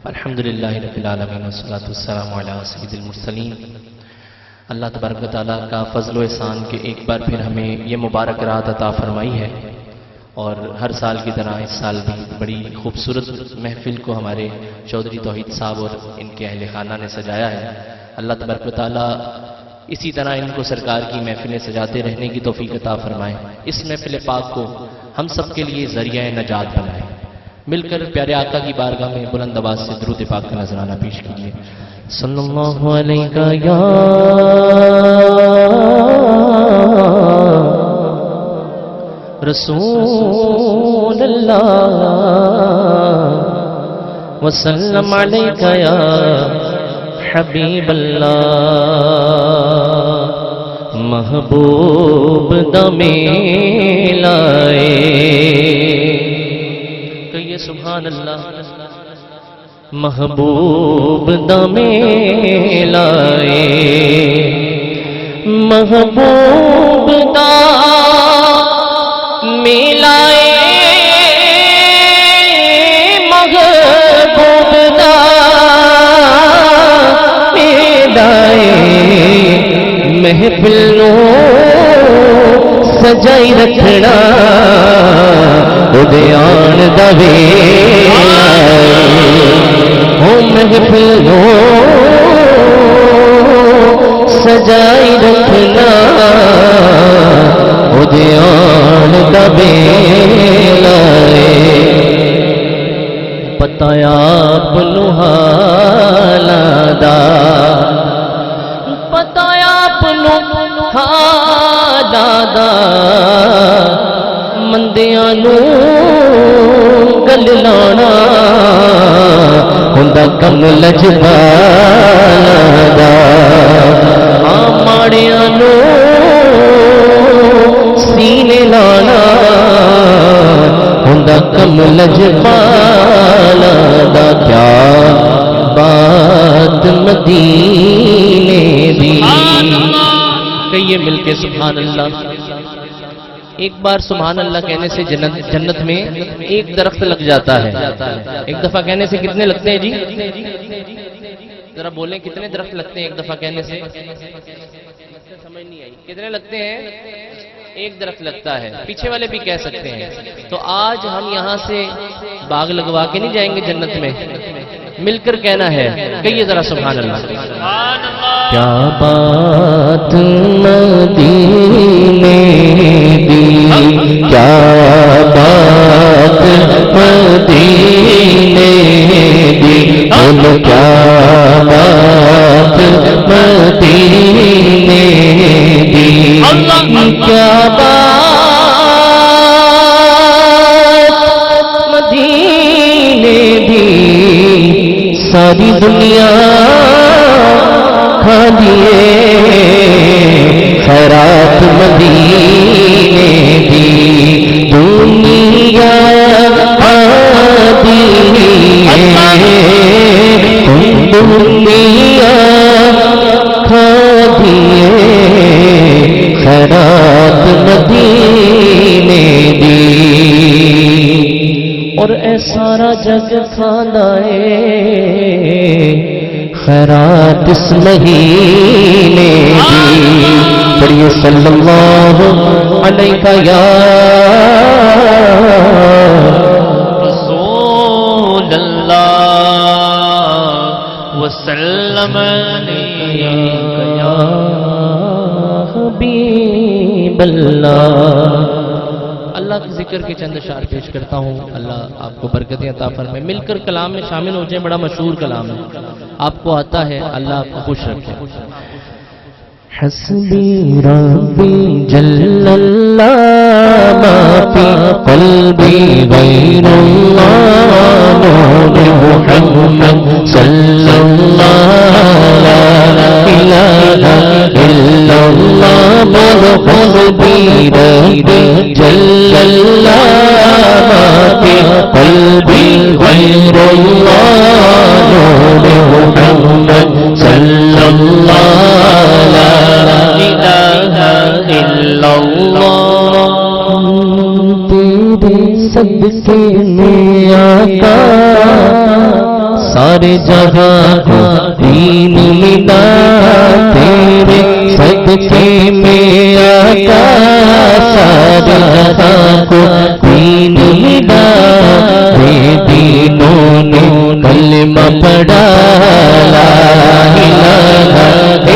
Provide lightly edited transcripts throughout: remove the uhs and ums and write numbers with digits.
الحمدللہ رب العالمین والصلاة والسلام علی سید المرسلین۔ اللہ تبارک و تعالیٰ کا فضل و احسان کہ ایک بار پھر ہمیں یہ مبارک رات عطا فرمائی ہے، اور ہر سال کی طرح اس سال بھی بڑی خوبصورت محفل کو ہمارے چودھری توحید صاحب اور ان کے اہل خانہ نے سجایا ہے۔ اللہ تبارک و تعالیٰ اسی طرح ان کو سرکار کی محفلیں سجاتے رہنے کی توفیق عطا فرمائے، اس محفل پاک کو ہم سب کے لیے ذریعہ نجات بنائے۔ مل کر پیارے آقا کی بارگاہ میں بلند آواز سے درود پاک کا نذرانہ پیش کیجیے۔ صلی اللہ علیہ یا رسول اللہ وسلم علیک یا حبیب اللہ، محبوب دمے لائے، کہیے سبحان اللہ، محبوب دمے لائے، محبوب دمے لائے، محبوب دمے لائے، محفلوں سجائی رکھنا ادیان دوے ہو، محفلوں سجائی رکھنا ادیان دوے لائے، پتایا اپنو حالا دا، پتایا اپنو حالا دا، مندیاں نو گل لانا ہوندا کم لجپالا دا، ماڑیاں نو سینے لانا ہوندا کم لجپالا دا، کیا بات مدینے دی، کہیے مل کے سبحان اللہ۔ ایک بار سبحان اللہ کہنے سے جنت میں ایک درخت لگ جاتا ہے، ایک دفعہ کہنے سے کتنے لگتے ہیں جی؟ ذرا بولیں کتنے درخت لگتے ہیں ایک دفعہ کہنے سے؟ سمجھ نہیں آئی، کتنے لگتے ہیں؟ ایک درخت لگتا ہے، پیچھے والے بھی کہہ سکتے ہیں۔ تو آج ہم یہاں سے باغ لگوا کے نہیں جائیں گے جنت میں، مل کر کہنا ہے، کہیے ذرا سبحان اللہ۔ کیا بات مدینے دی، کیا بات مدینے دی، بولو کیا بات مدینے دی، کیا بات مدینے دی، ساری دنیا کھا دیے خیرات مدینے دی، دنیا آدھی دنیا کھا دیے خیرات مدینے دی، اور اے سارا جگ کھانا ہے خیرات اس مہینے دی، پڑھیے صلی اللہ علیہ یا رسول اللہ وسلم علیہ یا حبیب اللہ۔ اللہ کے ذکر کے چند اشعار پیش کرتا ہوں، اللہ آپ کو برکتیں عطا فرمائے۔ مل کر کلام میں شامل ہو جائیں، بڑا مشہور کلام ہے، آپ کو آتا ہے، اللہ آپ کو خوش رکھے۔ حسبی ربی جل اللہ ما فی قلبی غیر اللہ، نور محمد صلی اللہ لا الہ الا اللہ، بولو حسبی ربی جل اللہ ما فی قلبی غیر اللہ، نور محمد صلی اللہ لا الہ الا اللہ، تیرے صدقے میں آقا سارے جہاں کو دین ملا تیرے صدقے میں آقا، سارے جہاں کو دین ملا، بے دینوں نے کلمہ پڑھا، لا الہ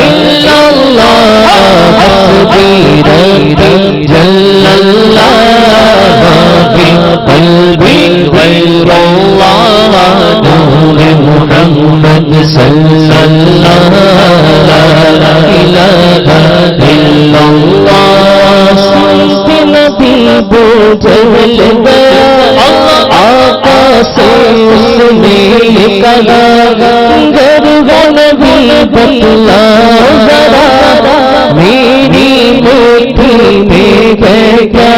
الا اللہ حسبی ربی جل اللہ، فی قلبی غیر اللہ، نور محمد صلی اللہ، لا الہ الا اللہ، سنتے نبی بوجھل گیا، آقا سے اس نے کہا، گر وہ نبی بتلا ذرا میری مٹھی میں ہے کیا،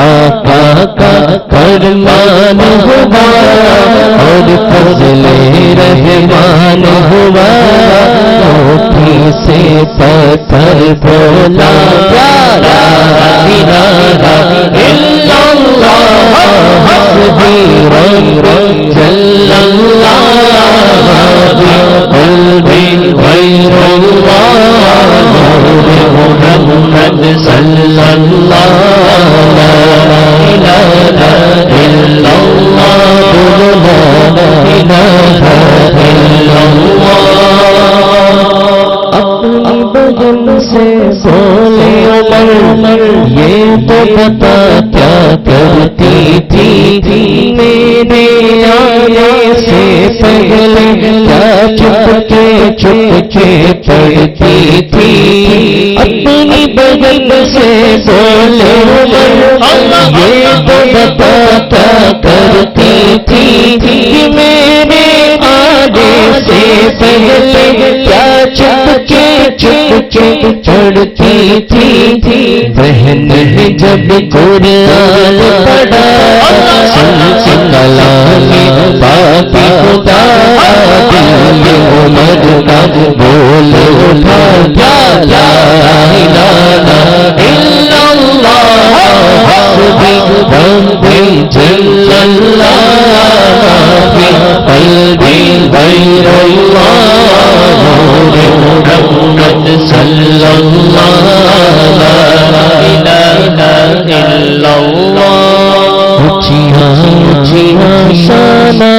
آقا کا فرمان ہوا اور فضل رحمان ہوا، مٹھی سے پتھر بولا، لا الہ الا اللہ حسبی ربی جل اللہ، قلبی غیر اللہ، نور محمد صلی اللہ، لا الہ الا اللہ، لا الہ الا اللہ۔ اپنی بہن سے بولے عمر، یہ تو پتا کیا کرتی تھی، میرے آنے سے پہلے کیا چپ کے پڑھتی تھی، اپنی بہن سے بولے عمر، یہ تو پتا کیا کرتی تھی، میرے آنے سے پہلے کیا چپ کے پڑھتی تھی، بہن نے جب قرآن پڑھا، سن کلام پاک خدا، دل عمر کا بول اٹھا، لا الہ الا اللہ حسبی ربی جل اللہ، فی قلبی غیر اللہ، نور محمد صلی اللہ، لا الہ الا اللہ۔ اونچیاں اونچیاں شانہ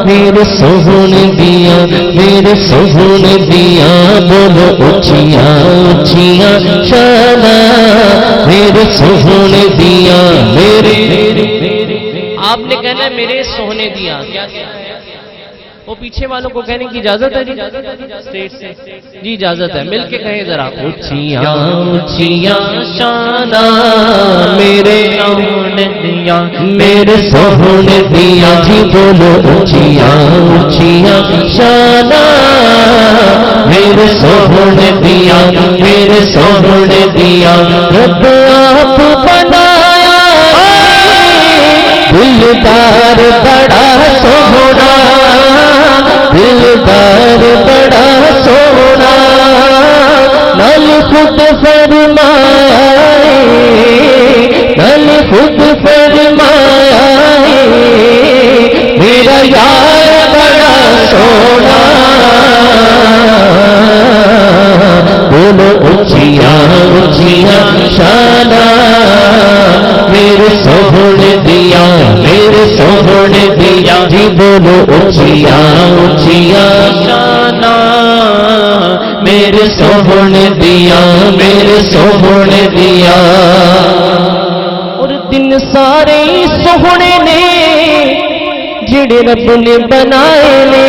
میرے سہنے دیا، میرے سہنے دیا، بولو اونچیاں اونچیاں شانہ میرے سہنے دیا، میرے آپ نے کہنا ہے میرے سہنے دیا، کیا وہ پیچھے والوں کو کہنے کی اجازت ہے؟ جی جی اجازت ہے، مل کے کہیں ذرا، اونچیاں اونچیاں شانہ میرے سہنے دیا، میرے سہنے دیا، جی بولو اونچیاں اونچیاں شانہ میرے سہنے دیا، میرے سہنے دیا، رب آپ بنایا دلدار بڑا سونا، دلدار بڑا سونا، نل خود فرمایا، نل خود فرمایا، میرا یار بڑا سونا، بولو اونچیاں اونچیاں شانہ میرے سہنے دیا، میرے سہنے دیا، جی بولو اونچیاں اونچیاں شانہ میرے سہنے دیا، میرے سہنے دیا، اور دن سارے سہنے نے جڑے رب نے بنائے نے،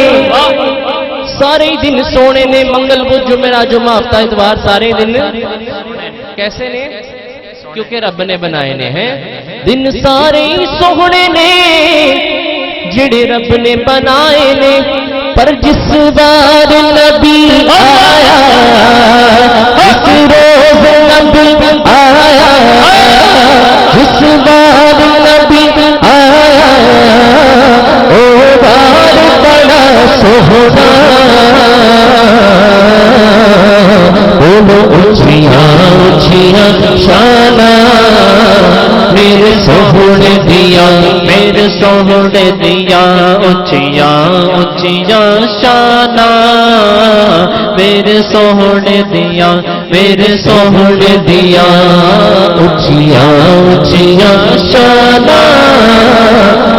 سارے دن سونے نے، منگل بدھ جمعرات جمعہ ہفتہ اتوار سارے دن کیسے نے؟ کیونکہ رب نے بنائے نے ہیں، دن سارے سونے نے جڑے رب نے بنائے نے، پر جس بار نبی آیا، جس روز نبی آیا، جس بار نبی آیا، او بار بڑا سونا، بولو اونچیاں اونچیاں شانہ میرے سوہنے دیا میرے سوہنے دیا اچھیاں اچھیاں شانہ میرے سوہنے دیا میرے سوہنے دیا اچھیاں اچھیاں شانہ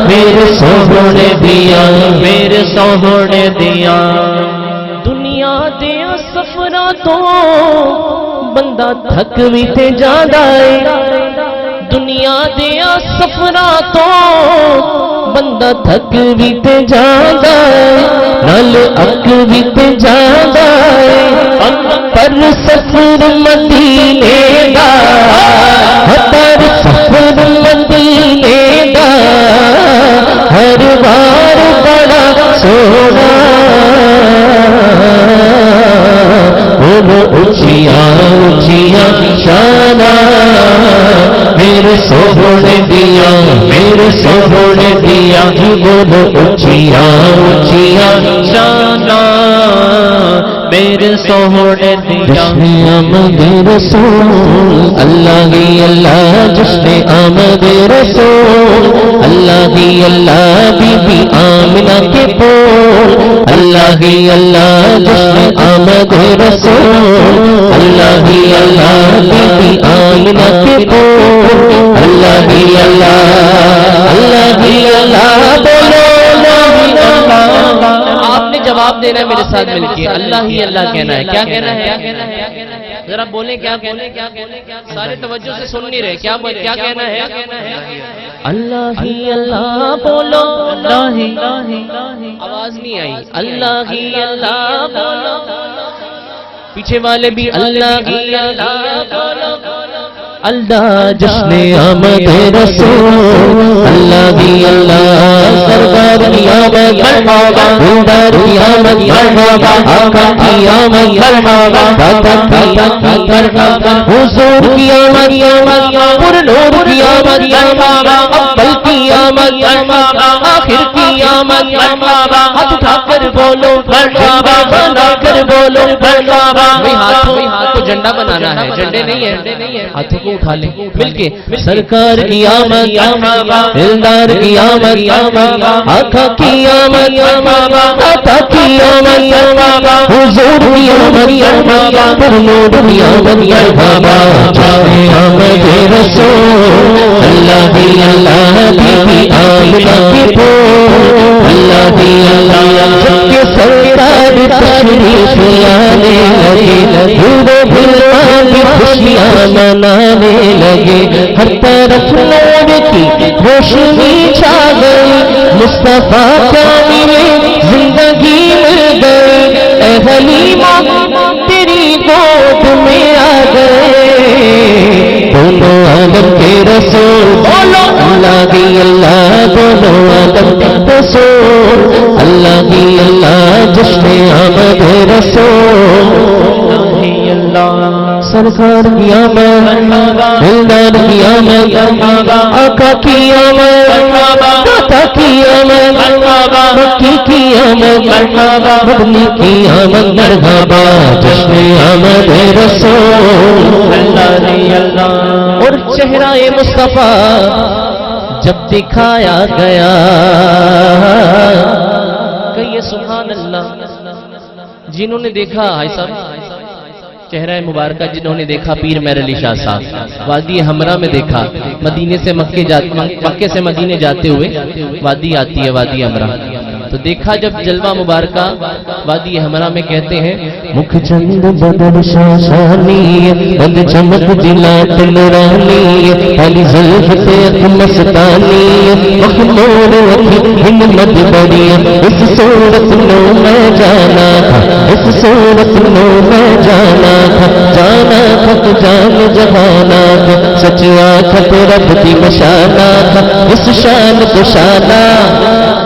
میرے سوہنے دیا میرے سوہنے دیا دنیا دیا سفرا تو بندہ تھک بھی تے جاندہ ہے دنیا دیا سفرا تو بندہ تھک بھی تے جاندہ ہے نال اک بھی تے جاندہ ہے پر سفر مدینے دا پر سفر مدینے دا ہر بار بڑا سونا بولو اچھیاں اچھیاں شانہ میرے سوہنے دیا میرے سوہنے دیا بولو اچھیاں اچھیاں شانہ میرے سوہنے دیا آمد رسول اللہ ہی اللہ جشن آمد رسول اللہ ہی اللہ بی بی آمنہ کے پول اللہ ہی اللہ جشن آمد رسول اللہ ہی اللہ بی بی آمنہ کے پول اللہ ہی اللہ بولو آپ نے جواب دینا ہے میرے ساتھ مل کے اللہ ہی اللہ کہنا ہے کیا کہنا ہے ذرا بولیں کیا سارے توجہ سے سن نہیں رہے کیا کہنا ہے اللہ ہی اللہ بولو اللہ ہی آواز نہیں آئی اللہ ہی اللہ بولو پیچھے والے بھی اللہ ہی اللہ بولو اللہ جشن آمد رسول اللہ ہی اللہ سرکار کی آمد مرحبا دلدار کی آمد مرحبا آقا کی آمد مرحبا دادا کی آمد مرحبا حضور کی آمد پر نور کی آمد مرحبا اول کی آمد مرحبا آخر کی آمد مرحبا ہاتھ اٹھا کر بولو مرحبا بنا کر بولو مرحبا ہاتھ کو جھنڈا بنانا ہے جھنڈے نہیں ہے ہاتھوں کو اٹھا لیں مل کے سرکار کی آمد دلدار کی آمد آقا کی آمد آقا کی آمد حضور کی آمد پر نور کی آمد مرحبا جانے آمد رسول اللہ ہی اللہ کی آمنہ کی پھول اللہ ہی اللہ جب کہ سرکار تشریف لانے لگے پورے بلوان کی خوشیاں منانے لگے ہر طرف نور کی روشنی چھا گئی مصطفیٰ کامل زندگی مل گئی اے حلیمہ تیری گود میں آ گئے دونوں عالم کے رسول بولو اللہ ہی اللہ دونوں عالم کے رسول اللہ ہی اللہ جشن آمد رسول سرکار کی آمد دلدار کی آمد آقا کی آمد داتا کی آمد مکی کی آمد مدنی کی آمد مرحبا جشن آمد رسول اور چہرہ مصطفیٰ جب دکھایا گیا کہیے سبحان اللہ جنہوں نے دیکھا بھائی صاحب چہرہ مبارکہ جنہوں نے دیکھا پیر مہر علی شاہ صاحب وادی حمرہ میں دیکھا مدینے سے مکے سے مدینے جاتے ہوئے وادی آتی ہے وادی حمرہ تو دیکھا جب جلوہ مبارکہ وادی حمرہ میں کہتے ہیں مکھ چند بدر شاشانی بند چمک دلات نورانی علی زلف تیق مستانی مخمور وقی ہمت بڑی اس صورت نو میں جانا تھا اس صورت نو میں جانا تھا جانا تھا تو جان جہانا تھا سچ آنکھ رب کی مشانہ تھا اس شان کو شانہ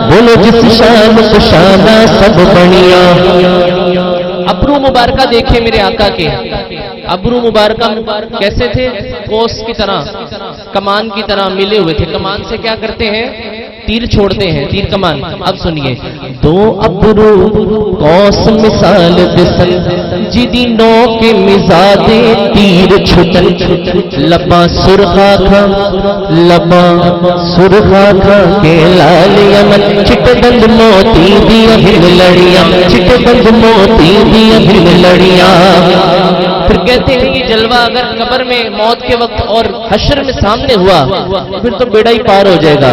بولو جس شان کو شانہ سب بڑھیا ابرو مبارکہ دیکھیں میرے آقا کے ابرو مبارکہ کیسے تھے قوس کی طرح کمان کی طرح ملے ہوئے تھے کمان سے کیا کرتے ہیں تیر چھوڑتے ہیں، تیر کمان. اب سنیے، دو ابرو کوس مثال بسن جدی نو کے مزادے تیر چھٹن لباں سرخا کھا لباں سرخا کھا کے لال یمن چٹ بند موتی دیا ہل لڑیاں چٹ بند موتی دیا ہل لڑیاں. پھر کہتے ہیں کہ جلوہ اگر قبر میں موت کے وقت اور حشر میں سامنے ہوا پھر تو بیڑا ہی پار ہو جائے گا.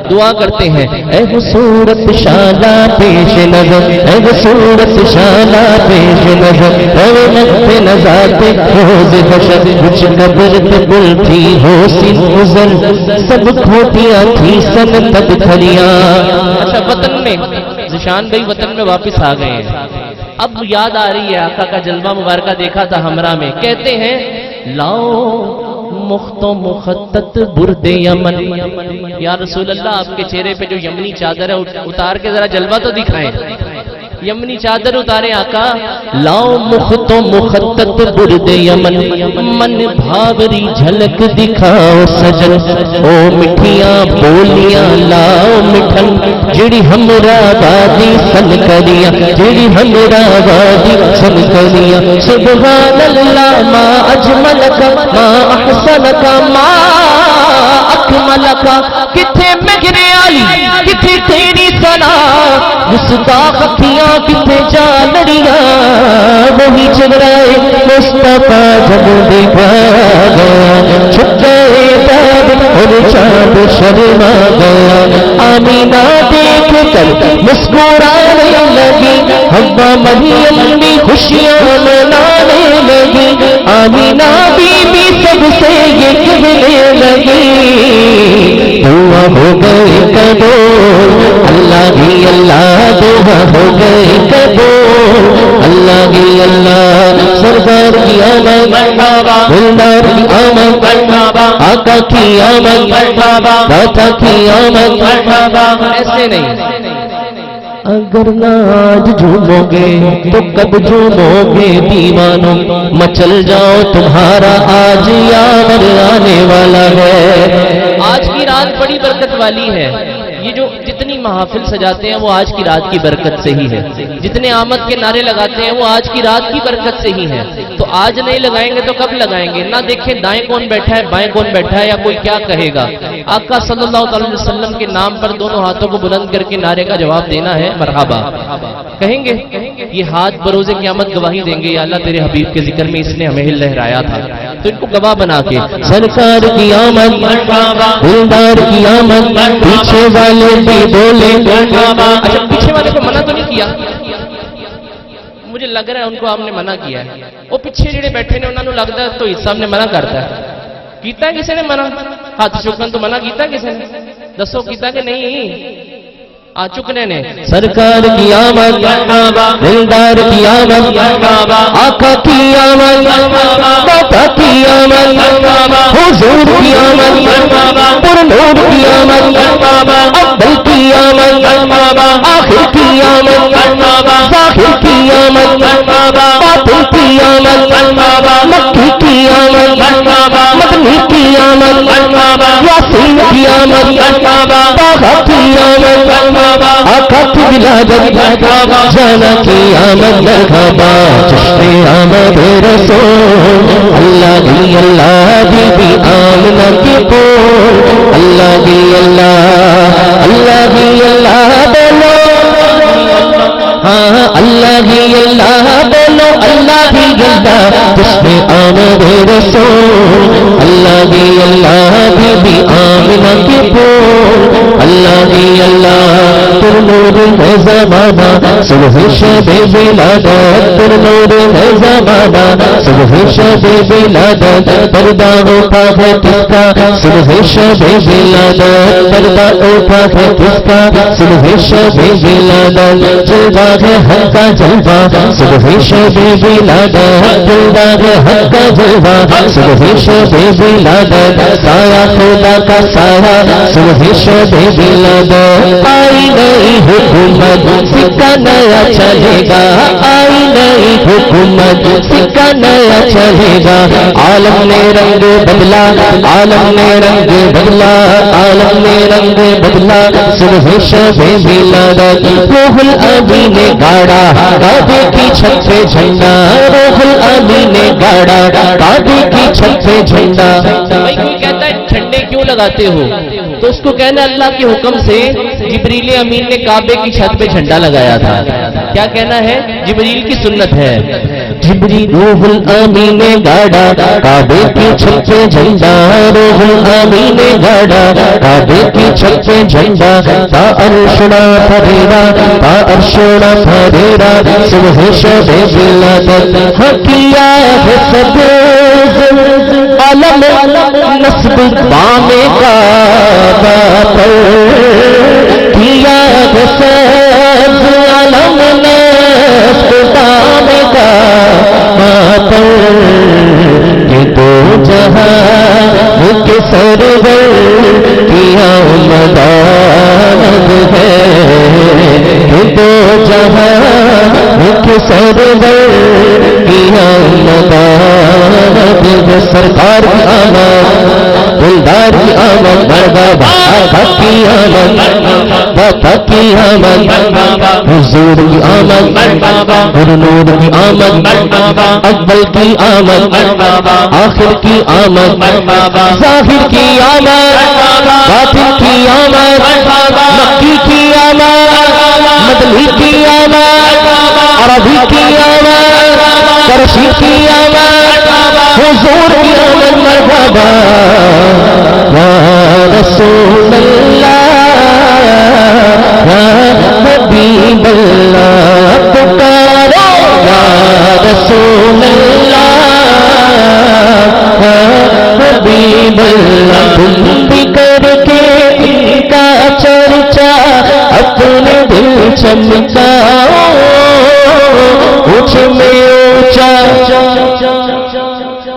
دعا کرتے ہیں، اے وہ صورت شالہ پیش نظر، اے وہ صورت شالہ پیش نظر، اے وہ نقط نظات روز حشر، کچھ قبر پہ گل تھی ہو سن گزر، سب کھوٹیاں تھی سن تب کھلیاں. اچھا، وطن میں ذیشان بھائی وطن میں واپس آ گئے ہیں. اب یاد آ رہی ہے آقا کا جلوہ مبارکہ دیکھا تھا ہمراہ میں. کہتے ہیں لاؤ مخت و مخطط برد یمن، یا رسول اللہ آپ کے چہرے پہ جو یمنی چادر ہے اتار کے ذرا جلوہ تو دکھائیں. یمنی چادر اتارے آقا. لاؤ مخت و مخطط برد یمن، من بھاوری جھلک دکھاؤ سجن، او مٹھیاں بولیاں لاؤ مٹھن جڑی ہمرا وادی سن کریاں، جڑی ہمرا وادی سن کریاں. سبحان اللہ ما اجملک ما احسنک ما اکملک. کتھے مہر علی کتھے تیری ثنا، گستاخ اکھیاں کتھے جانڑیاں، وہی جبرائے مصطفیٰ جب دیکھا گیا چھپ گئے باب اور چاند شرما گیا. آمینہ دیکھ کر مسکرانے لگی، حوا مریم بھی خوشیاں منانے لگی. آمینہ بی بی سب سے یہ کہنے لگی، دعا ہو گئے قبول اللہ ہی اللہ، دعا ہو گئے قبول اللہ ہی اللہ. سرکار کی آمد دلدار کی آمد آقا کی آمد داتا کی آمد. ایسے نہیں، اگر نہ آج جھومو گے تو کب جھومو گے دیوانوں، مچل جاؤ تمہارا آج یاور آنے والا ہے. آج کی رات بڑی برکت والی ہے. یہ جو جتنی محافل سجاتے ہیں وہ آج کی رات کی برکت سے ہی ہے. جتنے آمد کے نعرے لگاتے ہیں وہ آج کی رات کی برکت سے ہی ہے. تو آج نہیں لگائیں گے تو کب لگائیں گے؟ نہ دیکھیں دائیں کون بیٹھا ہے بائیں کون بیٹھا ہے یا کوئی کیا کہے گا. آقا صلی اللہ علیہ وسلم کے نام پر دونوں ہاتھوں کو بلند کر کے نعرے کا جواب دینا ہے، مرحبا کہیں گے. یہ ہاتھ بروز قیامت گواہی دیں گے، یا اللہ تیرے حبیب کے ذکر میں اس نے ہمیں لہرایا تھا. تو ان کو گواہ بنا کے سرکار کی آمد دلدار کی آمد، پیچھے والے بھی بولے. اچھا، پیچھے والے کو منع تو نہیں کیا؟ مجھے لگ رہا ہے ان کو آپ نے منع کیا ہے. وہ پیچھے جڑے بیٹھے نے انہوں نے لگتا ہے تو حصہ ہم نے منع کرتا ہے. کیتا کسی نے منع؟ ہاتھ چکن تو منع کیتا کسی نے؟ دسو کیتا کہ نہیں؟ چکنے نے. سرکار کی آمد دلدار کی آمد آقا کی آمد داتا کی آمد حضور کی آمد پر نور کی آمد اول کی آمد آخر کی آمد ظاہر کی آمد باطن کی آمد مکی کی آمد مدنی کی آمد یاسین کی آمد طه کی آمد آقا کی ولادت جانا کی آمد مرحبا جشن آمد رسول اللہ دی اللہ بی بی آمنہ کی قول اللہ دی اللہ اللہ دی اللہ بولو ہاں اللہ ہی اللہ بولو اللہ ہی اللہ جشن آمد رسول اللہ ہی اللہ بی بی آمنہ کی قول اللہ ہی اللہ پر نور ہے زمانہ صبح شب ولادت پر نور ہے زمانہ صبح شب ولادت پردہ اٹھا ہے کس کا صبح شب ولادت پردہ اٹھا ہے کس کا صبح شب ولادت جلوہ ہے حق کا جلوہ صبح شب ولادت دلدار حق کا جلوہ صبح شب ولادت سایہ خدا کا سایہ صبح شب ولادت آئی نئی حکومت سکہ نیا چلے گا آئی نئی حکومت سکہ نیا چلے گا عالم نے رنگ بدلا عالم نے رنگ بدلا عالم نے رنگ بدلا صبح شب ولادت روح الامین نے گاڑا کعبے کی چھت پہ جھنڈا روح الامین نے گاڑا کعبے کی چھت پہ جھنڈا بھائی کوئی کہتا ہے جھنڈے کیوں لگاتے ہو تو اس کو کہنا اللہ کے حکم سے جبریل امین نے کعبے کی چھت پہ جھنڈا لگایا تھا کیا کہنا ہے جبریل کی سنت ہے جبریل روح الامین نے گاڑا کعبے کی چھت پہ جھنڈا روح الامین نے گاڑا کعبے کی چھت پہ جھنڈا تا عرشنا پھریرا تا عرشنا پھریرا صبح شب ولادت حقیہ ہے سب علم نصب بام کعبہ پر کیا ہے سب علم نصب بام کعبہ پر یہ دو جہاں کے سرور کی آمد ہے یہ دو جہاں کے سرور کی آمد ہے سرکار کی آمد دلدار کی آمد مرحبا آقا کی آمد باقا کی آمد حضور کی آمد نور کی آمد اکبل کی آمد آخر کی آمد ظاہر کی آمد باطن کی آمد مکی کی آمد مدنی کی آمد عربی کی آمد کرشی کی آمد حضور کی آمد مرحبا یا رسول اللہ یا حبیب اللہ پکارو یا رسول اللہ یا حبیب اللہ تم بھی کر کے ان کا چرچا اپنے دل چمکاؤ اونچ میں اونچا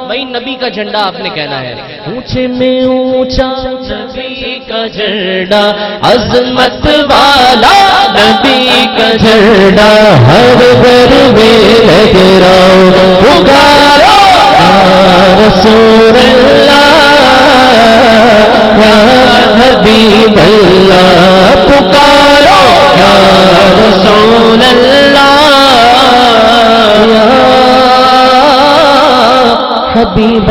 بھائی نبی کا جھنڈا آپ نے کہنا ہے اونچے میں اونچا نبی کا جھنڈا عظمت والا نبی کا جھنڈا ہر گھر میں لہراؤ پکارو یا رسول اللہ یا حبیب اللہ پکارو یا رسول اللہ یا حبیب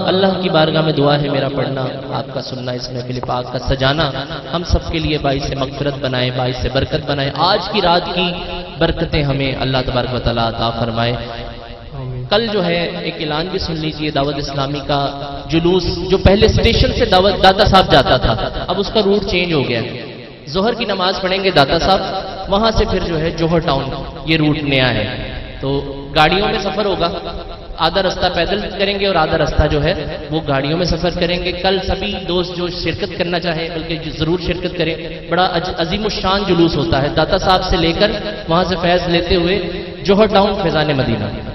اللہ کی بارگاہ میں دعا ہے میرا پڑھنا آپ کا سننا اس محفل پاک کا سجانا ہم سب کے لیے باعث مغفرت بنائے باعث برکت بنائے آج کی رات کی برکتیں ہمیں اللہ تبارک و تعالیٰ عطا فرمائے کل جو ہے ایک اعلان بھی سن لیجئے دعوت اسلامی کا جلوس جو پہلے اسٹیشن سے داتا صاحب جاتا تھا اب اس کا روٹ چینج ہو گیا ظہر کی نماز پڑھیں گے داتا صاحب وہاں سے پھر جو ہے جوہر ٹاؤن یہ روٹ نیا ہے تو گاڑیوں میں سفر ہوگا آدھا رستہ پیدل کریں گے اور آدھا رستہ جو ہے وہ گاڑیوں میں سفر کریں گے کل سبھی دوست جو شرکت کرنا چاہیں بلکہ ضرور شرکت کریں بڑا عظیم الشان جلوس ہوتا ہے داتا صاحب سے لے کر وہاں سے فیض لیتے ہوئے جوہر ٹاؤن فیضان مدینہ